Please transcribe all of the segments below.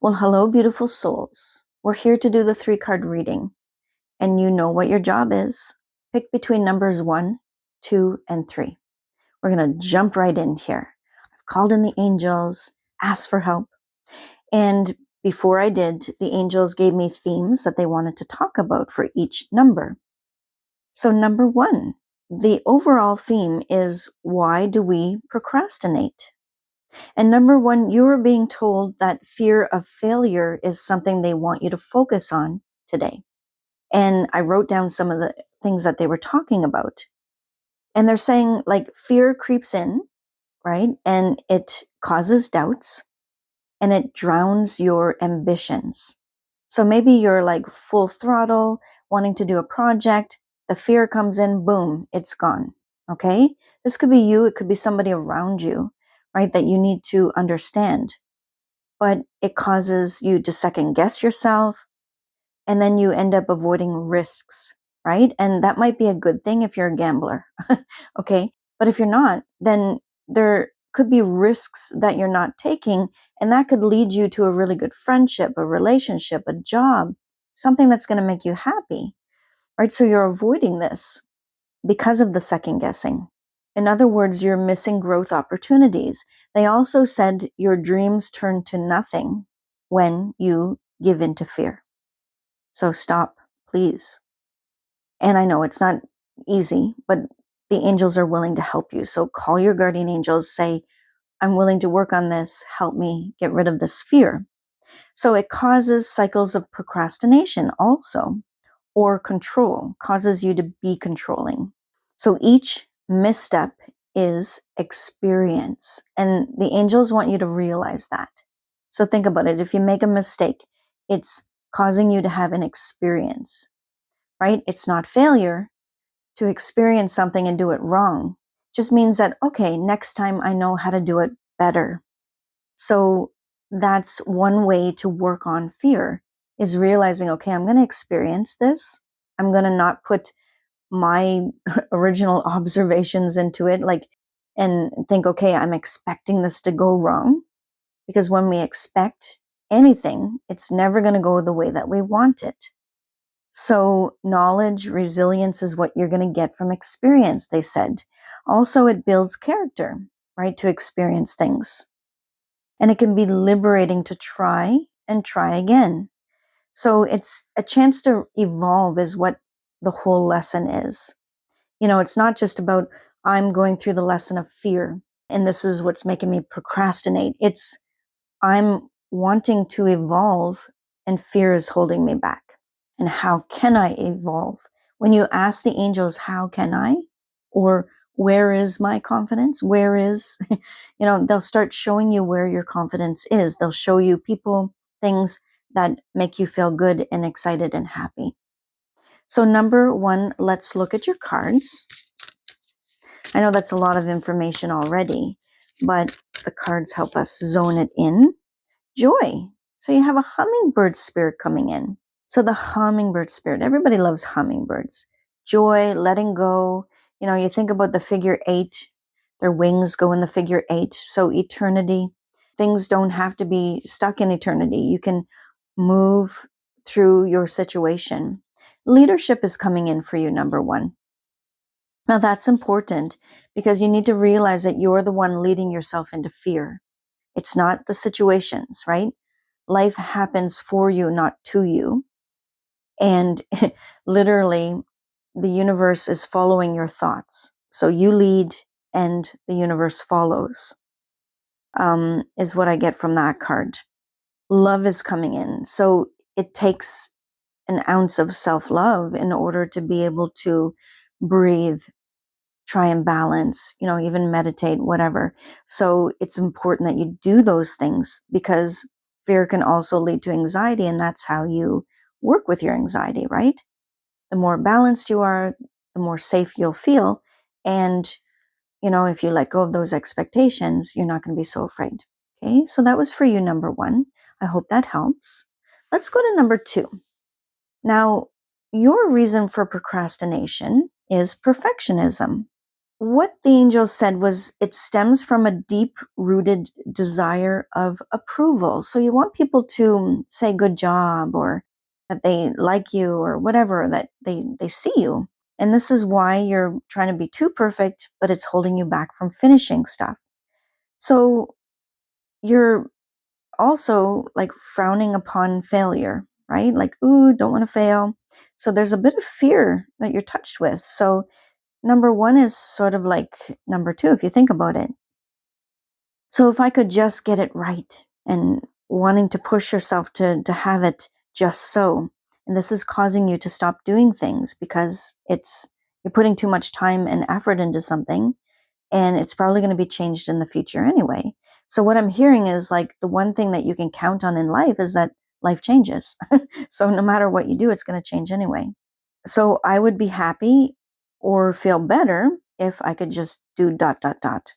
Well, hello, beautiful souls. We're here to do the 3 card reading, and you know what your job is. Pick between numbers 1, 2, and 3. We're going to jump right in here. I've called in the angels, asked for help, and before I did, the angels gave me themes that they wanted to talk about for each number. So, number 1, the overall theme is, why do we procrastinate? And number 1, you are being told that fear of failure is something they want you to focus on today. And I wrote down some of the things that they were talking about. And they're saying, like, fear creeps in, right? And it causes doubts and it drowns your ambitions. So maybe you're like full throttle, wanting to do a project. The fear comes in, boom, it's gone. Okay? This could be you, it could be somebody around you, right? That you need to understand. But it causes you to second guess yourself, and then you end up avoiding risks, right? And that might be a good thing if you're a gambler, okay? But if you're not, then there could be risks that you're not taking, and that could lead you to a really good friendship, a relationship, a job, something that's going to make you happy, right? So you're avoiding this because of the second guessing. In other words, you're missing growth opportunities. They also said your dreams turn to nothing when you give in to fear. So stop, please. And I know it's not easy, but the angels are willing to help you. So call your guardian angels, say, I'm willing to work on this. Help me get rid of this fear. So it causes cycles of procrastination also, or control, causes you to be controlling. So each misstep is experience, and the angels want you to realize that. So think about it. If you make a mistake, it's causing you to have an experience, right? It's not failure. To experience something and do it wrong just means that, okay, next time I know how to do it better. So that's one way to work on fear, is realizing, okay, I'm going to experience this. I'm going to not put my original observations into it, like, and think, okay, I'm expecting this to go wrong. Because when we expect anything, it's never going to go the way that we want it. So knowledge, resilience is what you're going to get from experience, they said. Also, it builds character, right, to experience things. And it can be liberating to try and try again. So it's a chance to evolve, is what the whole lesson is. You know, it's not just about, I'm going through the lesson of fear and this is what's making me procrastinate. It's, I'm wanting to evolve and fear is holding me back. And how can I evolve? When you ask the angels, how can I? Or where is my confidence? Where is, they'll start showing you where your confidence is. They'll show you people, things that make you feel good and excited and happy. So number 1, let's look at your cards. I know that's a lot of information already, but the cards help us zone it in. Joy. So you have a hummingbird spirit coming in. So the hummingbird spirit, everybody loves hummingbirds. Joy, letting go. You think about the figure 8, their wings go in the figure 8. So eternity, things don't have to be stuck in eternity. You can move through your situation. Leadership is coming in for you, number 1. Now that's important because you need to realize that you're the one leading yourself into fear. It's not the situations, right? Life happens for you, not to you. And literally, the universe is following your thoughts. So you lead and the universe follows, is what I get from that card. Love is coming in. So it takes an ounce of self-love in order to be able to breathe, try and balance, even meditate, whatever. So it's important that you do those things, because fear can also lead to anxiety, and that's how you work with your anxiety, right? The more balanced you are, the more safe you'll feel. And, if you let go of those expectations, you're not going to be so afraid. Okay, so that was for you, number 1. I hope that helps. Let's go to number 2. Now, your reason for procrastination is perfectionism. what the angel said was it stems from a deep-rooted desire of approval. So you want people to say good job, or that they like you, or whatever, that they see you. And this is why you're trying to be too perfect, but it's holding you back from finishing stuff. So you're also like frowning upon failure, right? Like, ooh, don't want to fail. So there's a bit of fear that you're touched with. So number one is sort of like number two, if you think about it. So if I could just get it right, and wanting to push yourself to have it just so. And this is causing you to stop doing things because you're putting too much time and effort into something, and it's probably going to be changed in the future anyway. So what I'm hearing is like the one thing that you can count on in life is that life changes. So no matter what you do, it's going to change anyway. So I would be happy or feel better if I could just do dot, dot, dot.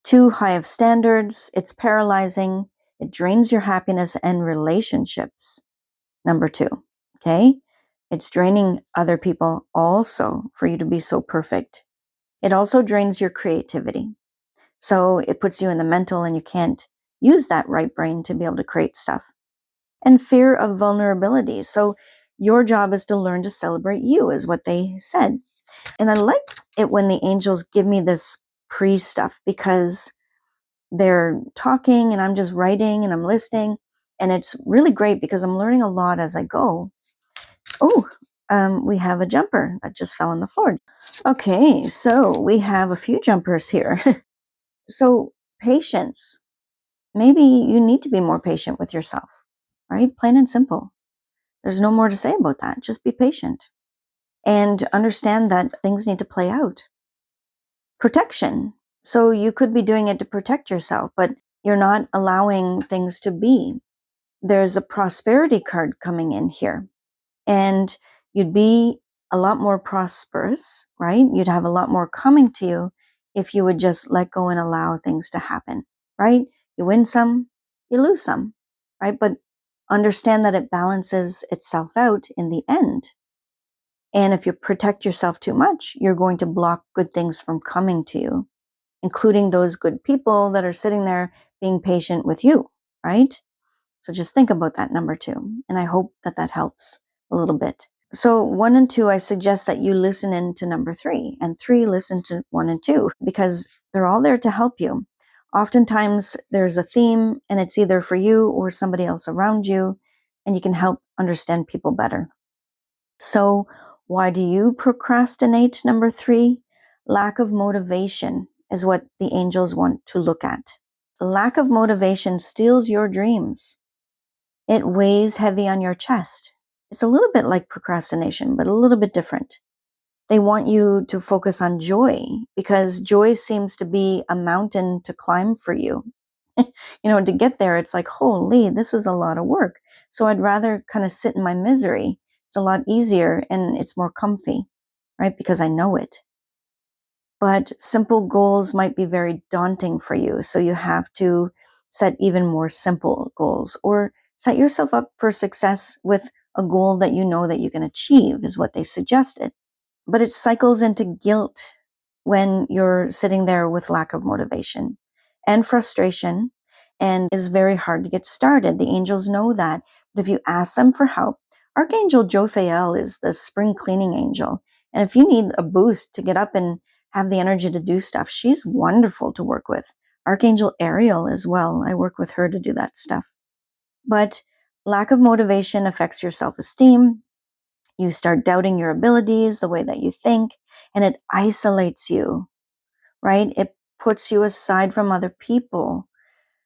Too high of standards, it's paralyzing, it drains your happiness and relationships. Number two, okay? It's draining other people also for you to be so perfect. It also drains your creativity. So it puts you in the mental and you can't use that right brain to be able to create stuff. And fear of vulnerability. So your job is to learn to celebrate you, is what they said. And I like it when the angels give me this pre stuff, because they're talking and I'm just writing and I'm listening. And it's really great because I'm learning a lot as I go. Oh, we have a jumper that just fell on the floor. Okay, so we have a few jumpers here. So, patience. Maybe you need to be more patient with yourself, right? Plain and simple. There's no more to say about that. Just be patient and understand that things need to play out. Protection. So you could be doing it to protect yourself, but you're not allowing things to be. There's a prosperity card coming in here, and you'd be a lot more prosperous, right? You'd have a lot more coming to you if you would just let go and allow things to happen, right? You win some, you lose some, right? But understand that it balances itself out in the end. And if you protect yourself too much, you're going to block good things from coming to you, including those good people that are sitting there being patient with you, right? So just think about that, number two. And I hope that that helps a little bit. So 1 and 2, I suggest that you listen in to number 3, and 3, listen to 1 and 2, because they're all there to help you. Oftentimes there's a theme, and it's either for you or somebody else around you, and you can help understand people better. So why do you procrastinate, number 3? Lack of motivation is what the angels want to look at. Lack of motivation steals your dreams. It weighs heavy on your chest. It's a little bit like procrastination, but a little bit different. They want you to focus on joy, because joy seems to be a mountain to climb for you. To get there, it's like, holy, this is a lot of work. So I'd rather kind of sit in my misery. It's a lot easier and it's more comfy, right? Because I know it. But simple goals might be very daunting for you. So you have to set even more simple goals, or set yourself up for success with a goal that you know that you can achieve, is what they suggested. But it cycles into guilt when you're sitting there with lack of motivation and frustration, and is very hard to get started. The angels know that. But if you ask them for help, Archangel Jophael is the spring cleaning angel. And if you need a boost to get up and have the energy to do stuff, she's wonderful to work with. Archangel Ariel as well. I work with her to do that stuff. But lack of motivation affects your self-esteem. You start doubting your abilities, the way that you think, and it isolates you, right? It puts you aside from other people.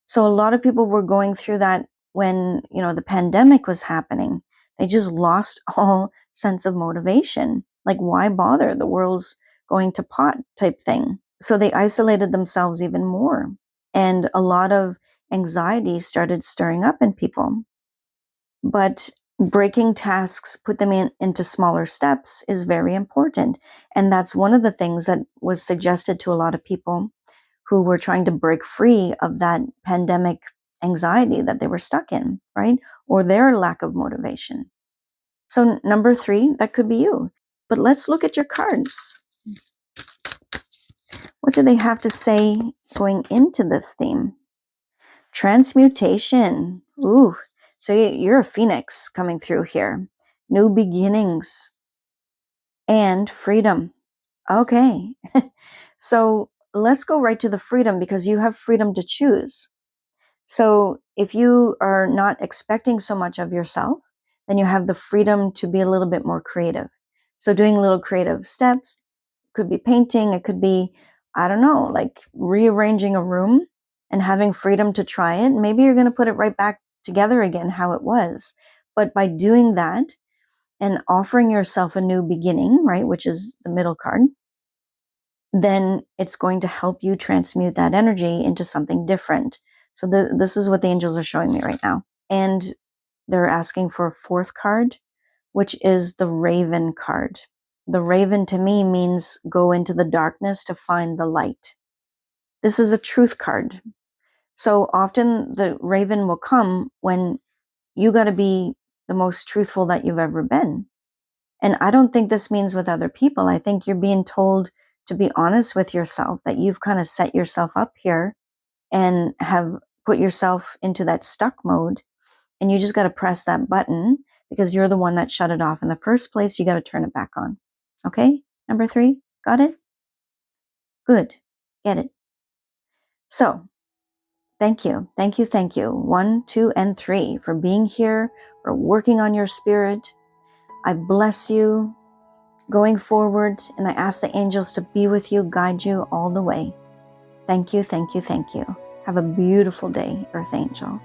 So a lot of people were going through that when, the pandemic was happening. They just lost all sense of motivation. Like, why bother? The world's going to pot type thing. So they isolated themselves even more. And a lot of anxiety started stirring up in people. But breaking tasks, put them into smaller steps, is very important. And that's one of the things that was suggested to a lot of people who were trying to break free of that pandemic anxiety that they were stuck in, right? Or their lack of motivation. So number 3, that could be you. But let's look at your cards. What do they have to say going into this theme? Transmutation. Ooh, so you're a phoenix coming through here. New beginnings and freedom. Okay. So let's go right to the freedom, because you have freedom to choose. So if you are not expecting so much of yourself, then you have the freedom to be a little bit more creative. So doing little creative steps, could be painting, it could be, I don't know, like rearranging a room and having freedom to try it. Maybe you're going to put it right back together again how it was. But by doing that and offering yourself a new beginning, right, which is the middle card, then it's going to help you transmute that energy into something different. So this is what the angels are showing me right now. And they're asking for a fourth card, which is the Raven card. The Raven to me means go into the darkness to find the light. This is a truth card. So often the Raven will come when you got to be the most truthful that you've ever been. And I don't think this means with other people. I think you're being told to be honest with yourself, that you've kind of set yourself up here and have put yourself into that stuck mode. And you just got to press that button, because you're the one that shut it off in the first place. You got to turn it back on. Okay? Number 3, got it? Good. Get it. So, thank you. Thank you. Thank you. 1, 2, and 3 for being here, for working on your spirit. I bless you going forward, and I ask the angels to be with you, guide you all the way. Thank you. Thank you. Thank you. Have a beautiful day, Earth Angel.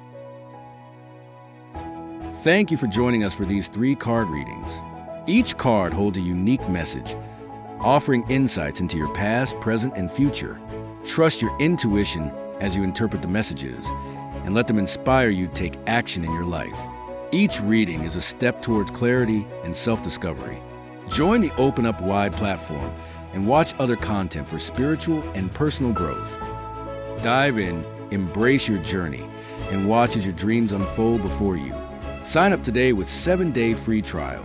Thank you for joining us for these 3 card readings. Each card holds a unique message, offering insights into your past, present, and future. Trust your intuition as you interpret the messages, and let them inspire you to take action in your life. Each reading is a step towards clarity and self-discovery. Join the Open Up Wide platform and watch other content for spiritual and personal growth. Dive in, embrace your journey, and watch as your dreams unfold before you. Sign up today with 7-day free trial.